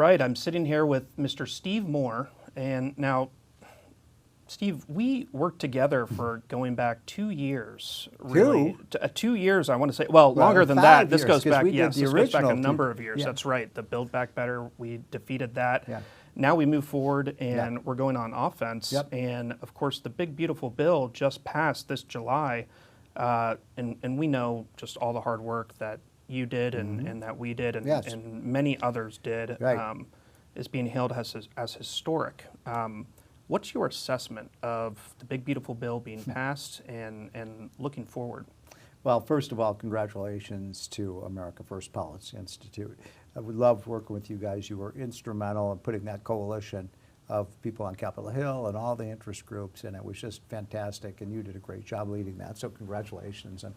right. I'm sitting here with Mr. Steve Moore. And now, Steve, we worked together for going back 2 years. Really. 2 years, I want to say. Well, longer than that. This goes back, yes, this goes back a number of years. Yeah. That's right. The Build Back Better, we defeated that. Yeah. Now we move forward and we're going on offense. Yep. And of course, the big, beautiful bill just passed this July. And we know just all the hard work that you did and that we did and many others did is being hailed as historic. What's your assessment of the big, beautiful bill being passed and looking forward? Well, first of all, congratulations to America First Policy Institute. We loved working with you guys. You were instrumental in putting that coalition of people on Capitol Hill and all the interest groups, and it was just fantastic, and you did a great job leading that, so congratulations. And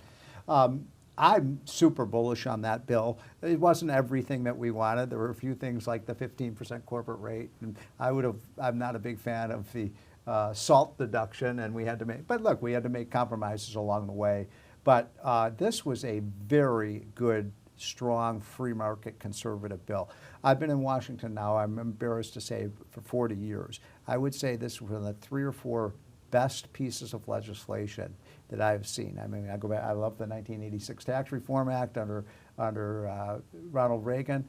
I'm super bullish on that bill. It wasn't everything that we wanted. There were a few things like the 15% corporate rate, and I'm not a big fan of the SALT deduction, and we had to make, but look, we had to make compromises along the way. But this was a very good, strong, free market conservative bill. I've been in Washington now, I'm embarrassed to say, for 40 years. I would say this was one of the 3 or 4 best pieces of legislation that I've seen. I mean, I go back, I love the 1986 Tax Reform Act under Ronald Reagan,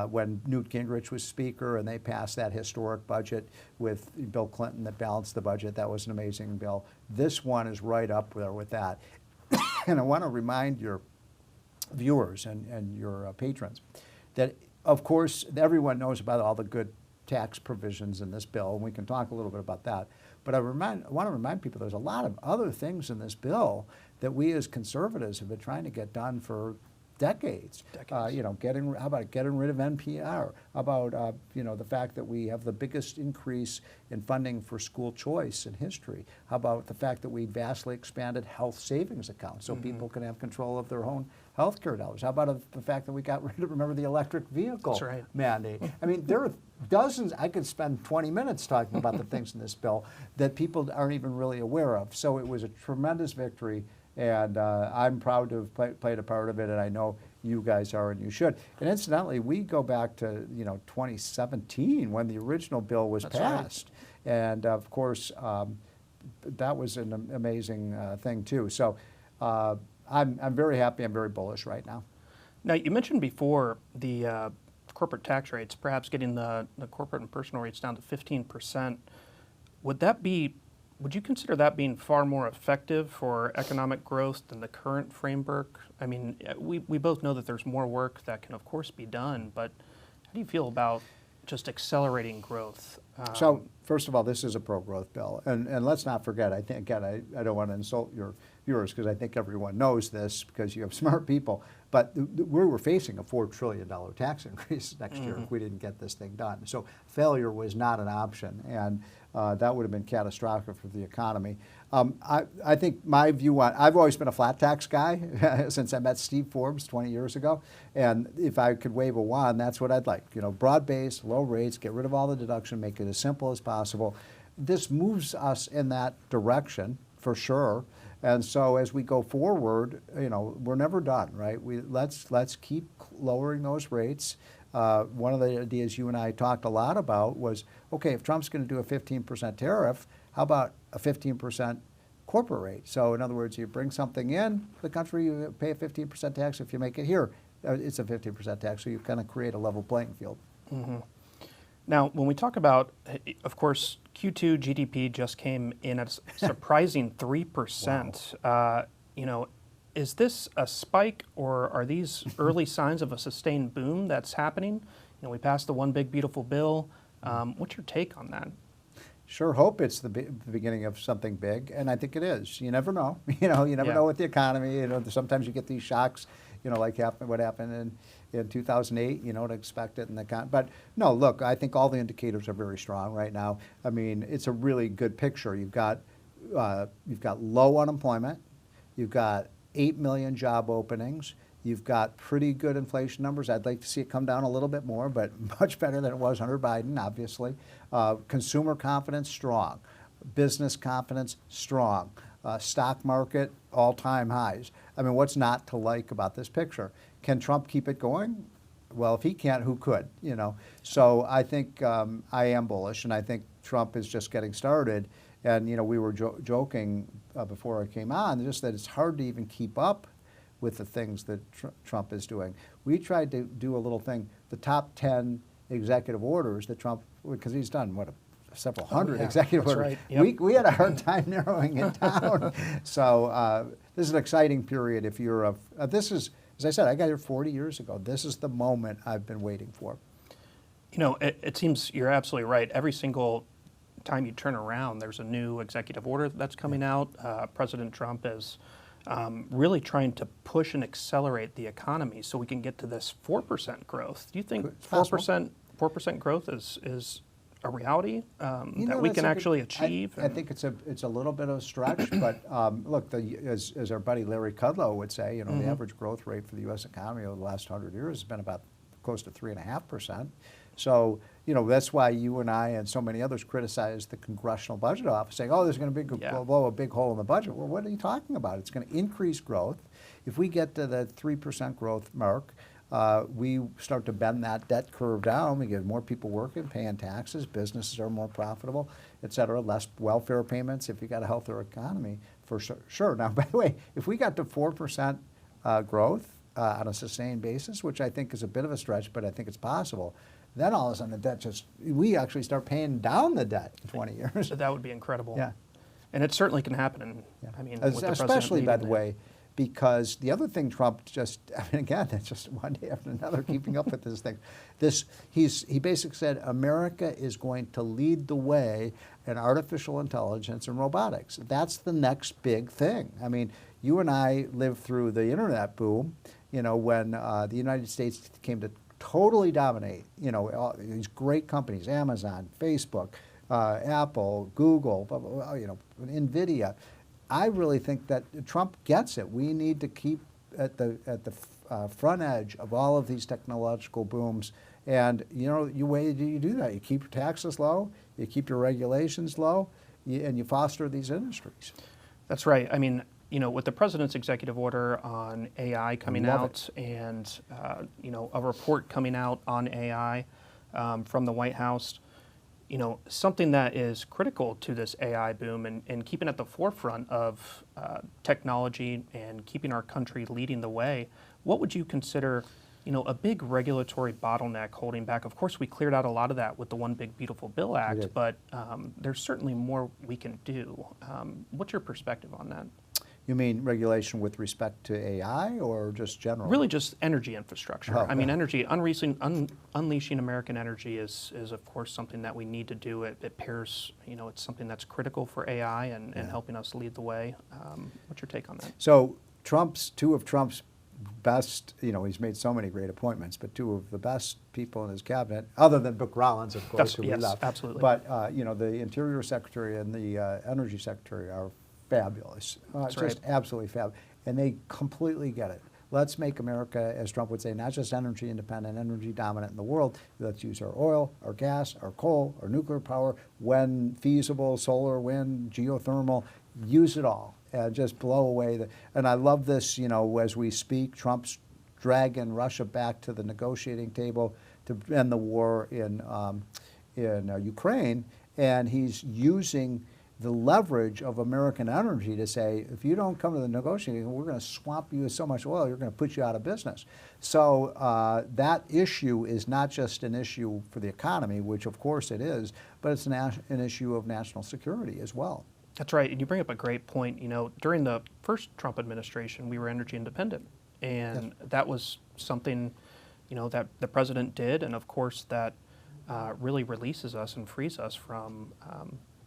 when Newt Gingrich was Speaker, and they passed that historic budget with Bill Clinton that balanced the budget. That was an amazing bill. This one is right up there with that. And I want to remind your viewers and your patrons that, of course, everyone knows about all the good tax provisions in this bill, and we can talk a little bit about that. But I want to remind people there's a lot of other things in this bill that we as conservatives have been trying to get done for decades. You know, how about getting rid of NPR? How about the fact that we have the biggest increase in funding for school choice in history? How about the fact that we vastly expanded health savings accounts so people can have control of their own health care dollars? How about the fact that we got rid of, remember, the electric vehicle mandate? I mean, there are dozens. I could spend 20 minutes talking about the things in this bill that people aren't even really aware of. So it was a tremendous victory. And I'm proud to have played a part of it, and I know you guys are, and you should. And incidentally, we go back to 2017 when the original bill was passed, and of course that was an amazing thing too. So I'm very happy. I'm very bullish right now. Now, you mentioned before the corporate tax rates, perhaps getting the corporate and personal rates down to 15%. Would you consider that being far more effective for economic growth than the current framework? I mean, we both know that there's more work that can, of course, be done, but how do you feel about just accelerating growth? So, first of all, this is a pro-growth bill. And let's not forget, I think, again, I don't want to insult your viewers because I think everyone knows this because you have smart people, but we were facing a $4 trillion tax increase next year if we didn't get this thing done. So failure was not an option, and that would have been catastrophic for the economy. I think my view on, I've always been a flat tax guy since I met Steve Forbes 20 years ago, and if I could wave a wand, that's what I'd like. Broad-based, low rates, get rid of all the deduction, make it as simple as possible. This moves us in that direction for sure. And so as we go forward, we're never done, right? Let's keep lowering those rates. One of the ideas you and I talked a lot about was, okay, if Trump's going to do a 15% tariff, how about a 15% corporate rate? So in other words, you bring something in the country, you pay a 15% tax. If you make it here, it's a 15% tax. So you kind of create a level playing field. Now, when we talk about, of course, Q2 GDP just came in at a surprising 3%. Wow. Is this a spike, or are these early signs of a sustained boom that's happening? We passed the one big beautiful bill. What's your take on that? Sure hope it's the beginning of something big, and I think it is. You never know. You never know with the economy. Sometimes you get these shocks. Like what happened in 2008. You don't expect it but no. Look, I think all the indicators are very strong right now. I mean, it's a really good picture. You've got low unemployment. You've got 8 million job openings. You've got pretty good inflation numbers. I'd like to see it come down a little bit more, but much better than it was under Biden, obviously. Consumer confidence, strong. Business confidence, strong. Stock market, all-time highs. I mean, what's not to like about this picture? Can Trump keep it going? well, if he can't, who could? You know, so I think I am bullish, and I think Trump is just getting started. And you know, we were joking before I came on, just that it's hard to even keep up with the things that Trump is doing. We tried to do a little thing, the top 10 executive orders that Trump, because he's done what, several hundred executive orders. Right. Yep. We had a hard time narrowing it down. So this is an exciting period. If you're this is, as I said, I got here 40 years ago. This is the moment I've been waiting for. You know, it seems you're absolutely right. Every single time you turn around, there's a new executive order that's coming out. President Trump is really trying to push and accelerate the economy so we can get to this 4% growth. Do you think 4% growth is a reality that we can actually achieve? I think it's a little bit of a stretch, but look, as our buddy Larry Kudlow would say, you know, the average growth rate for the U.S. economy over the last 100 years has been about close to 3.5%. So, you know, that's why you and I and so many others criticize the Congressional Budget Office, saying, oh, there's going to blow a big hole in the budget. Well, what are you talking about? It's going to increase growth. If we get to the 3% growth mark, we start to bend that debt curve down. We get more people working, paying taxes, businesses are more profitable, et cetera, less welfare payments if you got a healthier economy, for sure. Now, by the way, if we got to 4% growth on a sustained basis, which I think is a bit of a stretch, but I think it's possible, then all of a sudden the debt we actually start paying down the debt in 20 years. So that would be incredible. Yeah. And it certainly can happen. And I mean, with the especially, by the there. way, because the other thing Trump I mean, again, it's just one day after another keeping up with this thing. He basically said America is going to lead the way in artificial intelligence and robotics. That's the next big thing. I mean, you and I lived through the internet boom, you know, when the United States came to totally dominate, you know, all these great companies, Amazon, Facebook, Apple, Google, blah, blah, blah, you know, NVIDIA. I really think that Trump gets it. We need to keep at the front edge of all of these technological booms. And, you know, way do you do that? You keep your taxes low, you keep your regulations low, and you foster these industries. That's right. I mean, you know, with the president's executive order on AI coming out and, you know, a report coming out on AI from the White House, you know, something that is critical to this AI boom and keeping at the forefront of technology and keeping our country leading the way, what would you consider, you know, a big regulatory bottleneck holding back? Of course, we cleared out a lot of that with the One Big Beautiful Bill Act, but there's certainly more we can do. What's your perspective on that? You mean regulation with respect to AI or just general? Really just energy infrastructure. Oh, I mean, energy, unleashing American energy is of course something that we need to do. It pairs, you know, it's something that's critical for AI and helping us lead the way. What's your take on that? So two of Trump's best, you know, he's made so many great appointments, but two of the best people in his cabinet, other than Brooke Rollins, of course, who we love. Absolutely. But, you know, the Interior Secretary and the Energy Secretary are fabulous. Just absolutely fabulous. And they completely get it. Let's make America, as Trump would say, not just energy independent, energy dominant in the world. Let's use our oil, our gas, our coal, our nuclear power, when feasible, solar, wind, geothermal, use it all and just blow away. And I love this, you know, as we speak, Trump's dragging Russia back to the negotiating table to end the war in Ukraine. And he's using the leverage of American energy to say, if you don't come to the negotiating, we're going to swamp you with so much oil, you're going to put you out of business. So that issue is not just an issue for the economy, which of course it is, but it's an issue of national security as well. That's right, and you bring up a great point. You know, during the first Trump administration, we were energy independent, and that was something, you know, that the president did, and of course that really releases us and frees us from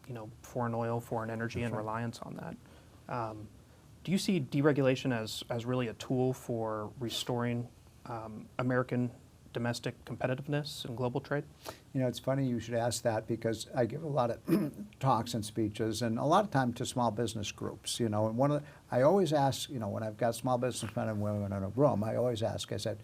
you know, foreign oil, foreign energy, and reliance on that. Do you see deregulation as really a tool for restoring American domestic competitiveness in global trade? You know, it's funny you should ask that because I give a lot of talks and speeches and a lot of time to small business groups, you know, and I always ask, you know, when I've got small businessmen and women in a room, I always ask, I said,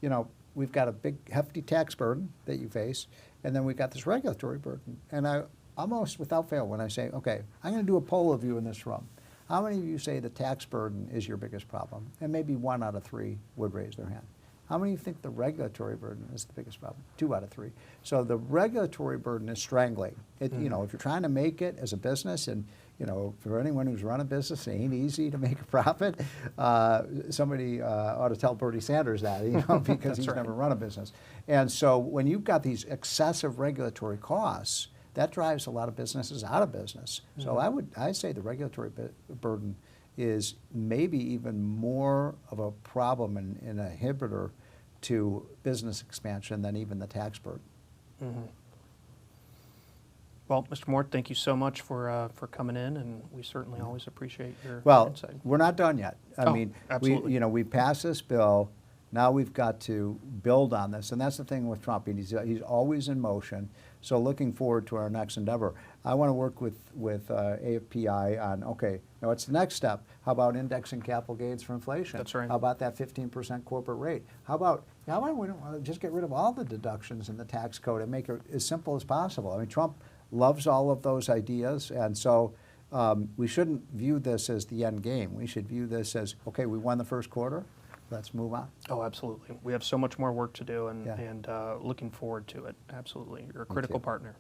you know, we've got a big hefty tax burden that you face, and then we've got this regulatory burden. And I almost without fail, when I say, okay, I'm going to do a poll of you in this room, how many of you say the tax burden is your biggest problem? And maybe 1 out of 3 would raise their hand. How many think the regulatory burden is the biggest problem? 2 out of 3. So the regulatory burden is strangling. It, you know, if you're trying to make it as a business, and you know, for anyone who's run a business, it ain't easy to make a profit. Somebody ought to tell Bernie Sanders that, you know, because he's never run a business. And so when you've got these excessive regulatory costs, that drives a lot of businesses out of business. So I'd say the regulatory burden is maybe even more of a problem and an inhibitor to business expansion than even the tax burden. Well, Mr. Moore, thank you so much for coming in, and we certainly always appreciate your insight. We're not done yet. I mean, absolutely. we passed this bill. Now we've got to build on this, and that's the thing with Trump. He's always in motion. So looking forward to our next endeavor. I want to work with AFPI on, okay, now what's the next step? How about indexing capital gains for inflation? That's right. How about that 15% corporate rate? How about we don't just get rid of all the deductions in the tax code and make it as simple as possible? I mean, Trump loves all of those ideas, and so we shouldn't view this as the end game. We should view this as, okay, we won the first quarter. Let's move on. Oh, absolutely. We have so much more work to do, and looking forward to it. Absolutely. You're a critical partner.